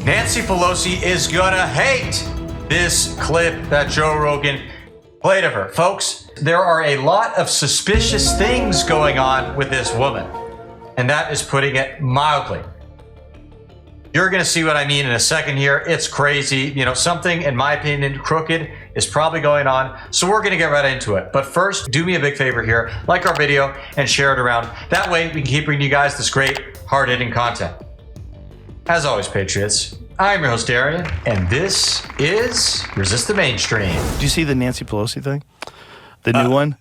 Nancy Pelosi is gonna hate this clip that Joe Rogan played of her. Folks, there are a lot of suspicious things going on with this woman, and that is putting it mildly. You're gonna see what I mean in a second here. It's crazy. You know, something, in my opinion, crooked is probably going on. So we're gonna get right into it. But first, do me a big favor here. Like our video and share it around. That way we can keep bringing you guys this great, hard-hitting content. As always, Patriots, I'm your host, Darian, and this is Resist the Mainstream. Do you see the Nancy Pelosi thing? The new one?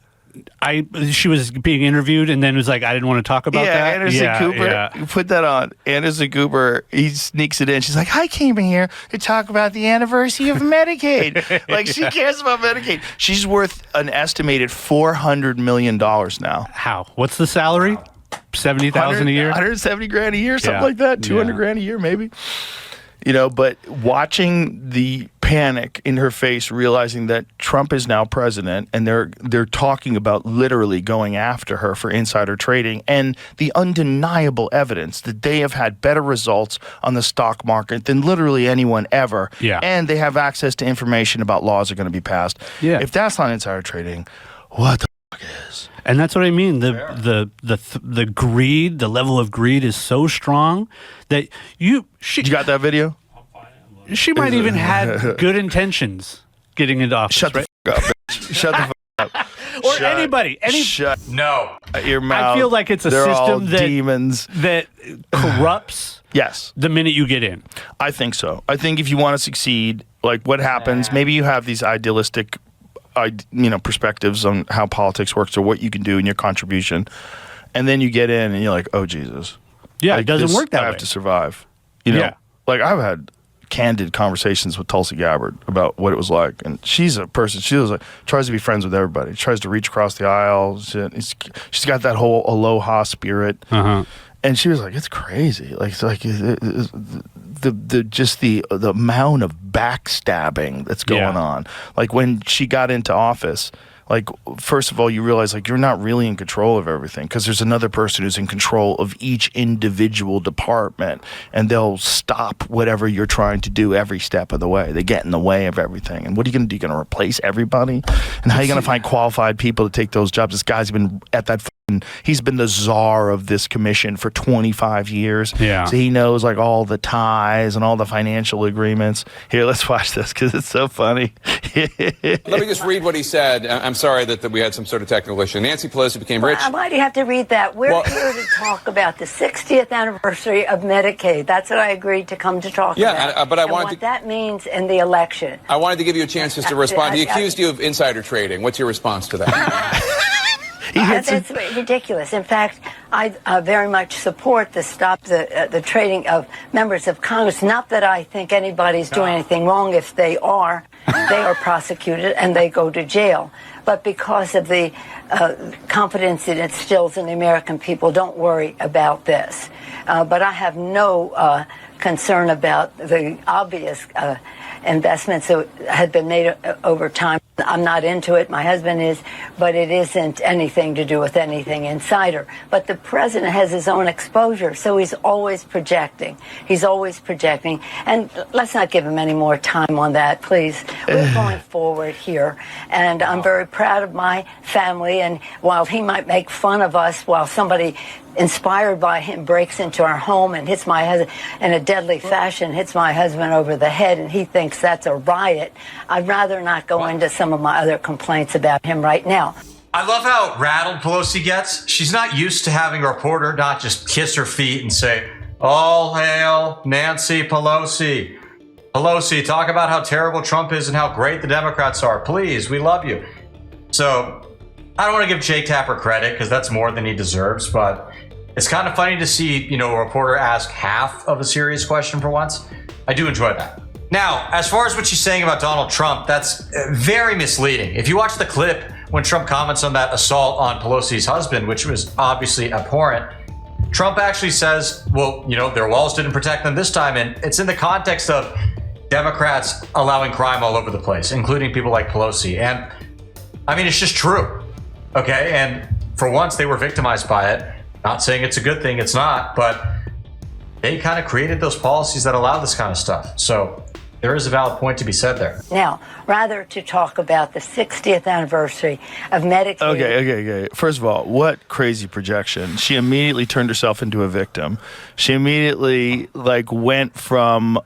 She was being interviewed and then was like, I didn't want to talk about that. Anderson Cooper. Yeah. Put that on. Anderson Cooper, he sneaks it in. She's like, I came in here to talk about the anniversary of Medicaid. Like, she cares about Medicaid. She's worth an estimated $400 million now. How? What's the salary? 70,000 a year? 170 grand a year, something like that. 200 grand a year, maybe. You know, but watching the panic in her face, realizing that Trump is now president, and they're talking about literally going after her for insider trading, and the undeniable evidence that they have had better results on the stock market than literally anyone ever. Yeah. And they have access to information about laws that are going to be passed. Yeah. If that's not insider trading, what the fuck is? And that's what I mean. The greed, the level of greed is so strong that You got that video? she might even had good intentions getting into office. Shut the right? fuck up, bitch. Shut the fuck up. Or Shut- anybody. Shut No. your mouth. I feel like it's a They're all system that demons. that corrupts Yes, the minute you get in. I think so. I think if you want to succeed, like what happens, maybe you have these idealistic perspectives on how politics works or what you can do in your contribution, and then you get in and you're like, oh Jesus, Yeah, like, it doesn't work that I way. have to survive. You know, Yeah. like I've had candid conversations with Tulsi Gabbard about what it was like, and she's a person. She was like tries to be friends with everybody, tries to reach across the aisle. She's got that whole aloha spirit. And she was like, "It's crazy. Like, it's like the amount of backstabbing that's going on. Like when she got into office, like first of all, you realize like you're not really in control of everything because there's another person who's in control of each individual department, and they'll stop whatever you're trying to do every step of the way. They get in the way of everything. And what are you going to do? You're going to replace everybody? And how are you going to find qualified people to take those jobs? This guy's been at that." He's been the czar of this commission for 25 years. Yeah. So he knows like all the ties and all the financial agreements. Here, let's watch this because it's so funny. Let me just read what he said. I'm sorry that we had some sort of technical issue. Nancy Pelosi became rich. Why do you have to read that? We're here to talk about the 60th anniversary of Medicaid. That's what I agreed to come to talk about. Yeah, but I and wanted what to... that means in the election. I wanted to give you a chance just to respond. He accused you of insider trading. What's your response to that? That's ridiculous. In fact, I very much support the trading of members of Congress. Not that I think anybody's doing anything wrong. If they are prosecuted and they go to jail. But because of the confidence it instills in the American people, don't worry about this. But I have no concern about the obvious investments that had been made over time. I'm not into it. My husband is, but it isn't anything to do with anything insider. But the president has his own exposure, so he's always projecting. He's always projecting. And let's not give him any more time on that, please. We're going forward here, and I'm very proud of my family. And while he might make fun of us, while somebody inspired by him breaks into our home and hits my husband in a deadly fashion, hits my husband over the head, and he thinks that's a riot, I'd rather not go into some of my other complaints about him right now. I love how rattled Pelosi gets. She's not used to having a reporter not just kiss her feet and say, "All hail Nancy Pelosi. Pelosi, talk about how terrible Trump is and how great the Democrats are. Please, we love you." So I don't want to give Jake Tapper credit because that's more than he deserves, but it's kind of funny to see, a reporter ask half of a serious question for once. I do enjoy that. Now, as far as what she's saying about Donald Trump, that's very misleading. If you watch the clip when Trump comments on that assault on Pelosi's husband, which was obviously abhorrent, Trump actually says, well, their walls didn't protect them this time. And it's in the context of Democrats allowing crime all over the place, including people like Pelosi. And I mean, it's just true. Okay. And for once they were victimized by it. Not saying it's a good thing. It's not. But they kind of created those policies that allow this kind of stuff. So there is a valid point to be said there. Now, rather to talk about the 60th anniversary of Medicaid. Okay. First of all, what crazy projection. She immediately turned herself into a victim. She immediately went from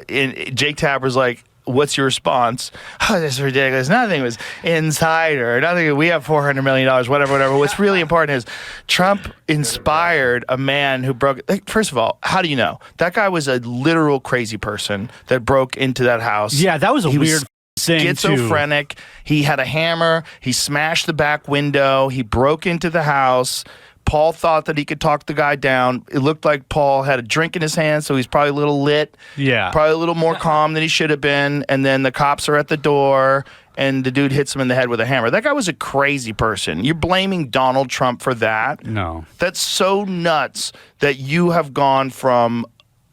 Jake Tapper's like, what's your response? Oh, this is ridiculous. Nothing was insider. Nothing. We have $400 million, whatever. What's really important is Trump inspired a man who broke. First of all, how do you know? That guy was a literal crazy person that broke into that house. Yeah, that was a weird thing. Schizophrenic. He had a hammer. He smashed the back window. He broke into the house. Paul thought that he could talk the guy down. It looked like Paul had a drink in his hand, so he's probably a little lit. Yeah. Probably a little more calm than he should have been. And then the cops are at the door, and the dude hits him in the head with a hammer. That guy was a crazy person. You're blaming Donald Trump for that? No. That's so nuts that you have gone from...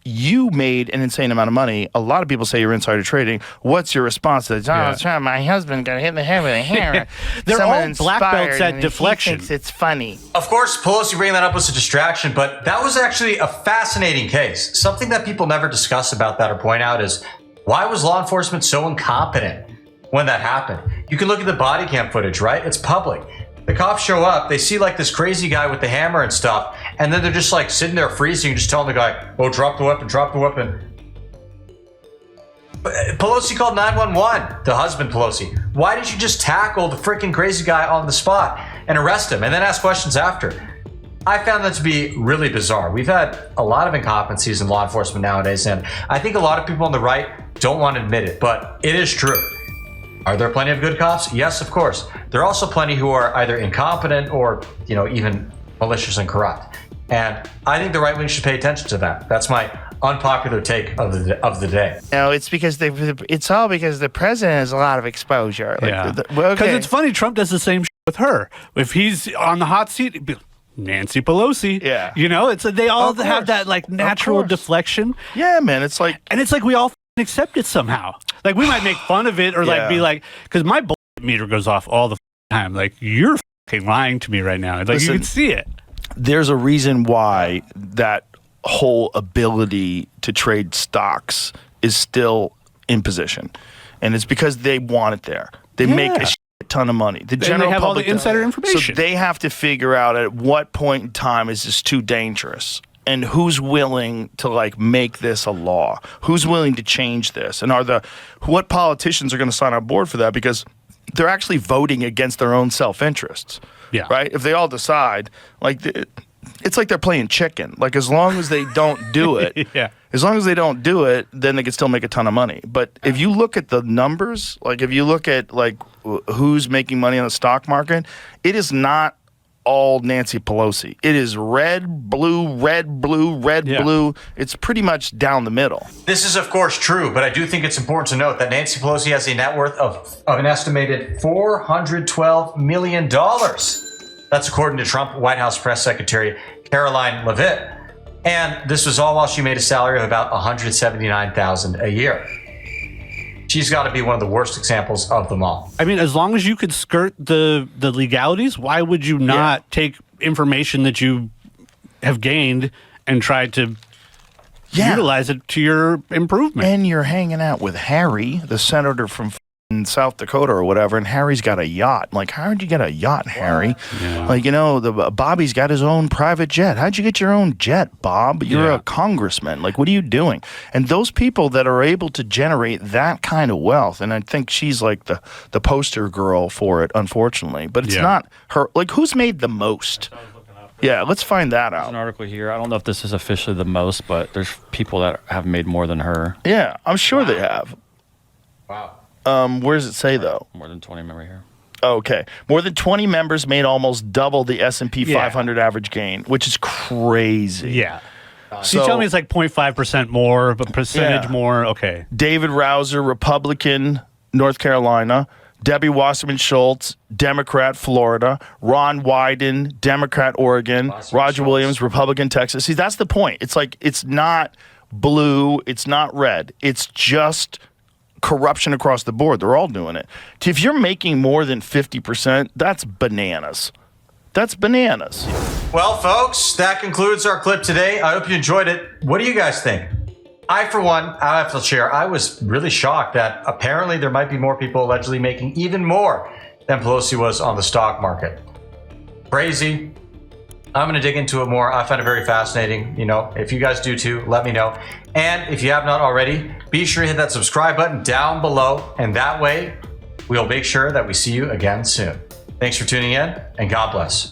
You made an insane amount of money. A lot of people say you're insider trading. What's your response to Donald Trump? My husband got hit in the head with a hammer. They're Someone all black belts at Deflection. He thinks it's funny. Of course, Pelosi bringing that up was a distraction, but that was actually a fascinating case. Something that people never discuss about that or point out is, why was law enforcement so incompetent when that happened? You can look at the body cam footage, right? It's public. The cops show up, they see this crazy guy with the hammer and stuff, and then they're just sitting there freezing, just telling the guy, oh, drop the weapon. Pelosi called 911, the husband Pelosi. Why didn't you just tackle the freaking crazy guy on the spot and arrest him and then ask questions after? I found that to be really bizarre. We've had a lot of incompetencies in law enforcement nowadays, and I think a lot of people on the right don't want to admit it, but it is true. Are there plenty of good cops? Yes, of course. There are also plenty who are either incompetent or, even malicious and corrupt. And I think the right wing should pay attention to that. That's my unpopular take of the day. No, it's because it's all because the president has a lot of exposure. Yeah. Because it's funny, Trump does the same shit with her. If he's on the hot seat, it'd be Nancy Pelosi. Yeah. it's they all have that natural deflection. Yeah, man. It's and it's we all accept it somehow. We might make fun of it or be because my bullshit meter goes off all the time. You're fucking lying to me right now. Listen, you can see it. There's a reason why that whole ability to trade stocks is still in position, and it's because they want it there. They make a shit ton of money. The general they have public all the insider information, so they have to figure out at what point in time is this too dangerous. And who's willing to make this a law? Who's willing to change this? And what politicians are going to sign on board for that? Because they're actually voting against their own self-interests. Yeah. Right? If they all decide, it's like they're playing chicken. As long as they don't do it, as long as they don't do it, then they can still make a ton of money. But if you look at the numbers, if you look at who's making money on the stock market, it is not all Nancy Pelosi. It is red, blue, red, blue, red, blue. It's pretty much down the middle. This is, of course, true, but I do think it's important to note that Nancy Pelosi has a net worth of an estimated $412 million. That's according to Trump White House Press Secretary Caroline Leavitt. And this was all while she made a salary of about $179,000 a year. She's got to be one of the worst examples of them all. I mean, as long as you could skirt the legalities, why would you not take information that you have gained and try to utilize it to your improvement? And you're hanging out with Harry, the senator from South Dakota or whatever, and Harry's got a yacht. How'd you get a yacht, Harry? Yeah. Bobby's got his own private jet. How'd you get your own jet, Bob? You're a congressman. What are you doing? And those people that are able to generate that kind of wealth, and I think she's the poster girl for it, unfortunately, but it's not her. Who's made the most? Yeah, let's find that out. There's an article here. I don't know if this is officially the most, but there's people that have made more than her. Yeah, I'm sure they have. Wow. Where does it say, though? More than 20 member here. Okay. More than 20 members made almost double the S&P 500 average gain, which is crazy. Yeah. So you tell me it's 0.5% more, but percentage more. Okay. David Rouser, Republican, North Carolina. Debbie Wasserman Schultz, Democrat, Florida. Ron Wyden, Democrat, Oregon. Roger Williams, Republican, Texas. See, that's the point. It's not blue. It's not red. It's just corruption across the board. They're all doing it. If you're making more than 50%, that's bananas. That's bananas. Well, folks, that concludes our clip today. I hope you enjoyed it. What do you guys think? I, for one, I have to share, I was really shocked that apparently there might be more people allegedly making even more than Pelosi was on the stock market. Crazy. I'm going to dig into it more. I find it very fascinating. You know, if you guys do too, let me know. And if you have not already, be sure to hit that subscribe button down below. And that way, we'll make sure that we see you again soon. Thanks for tuning in, and God bless.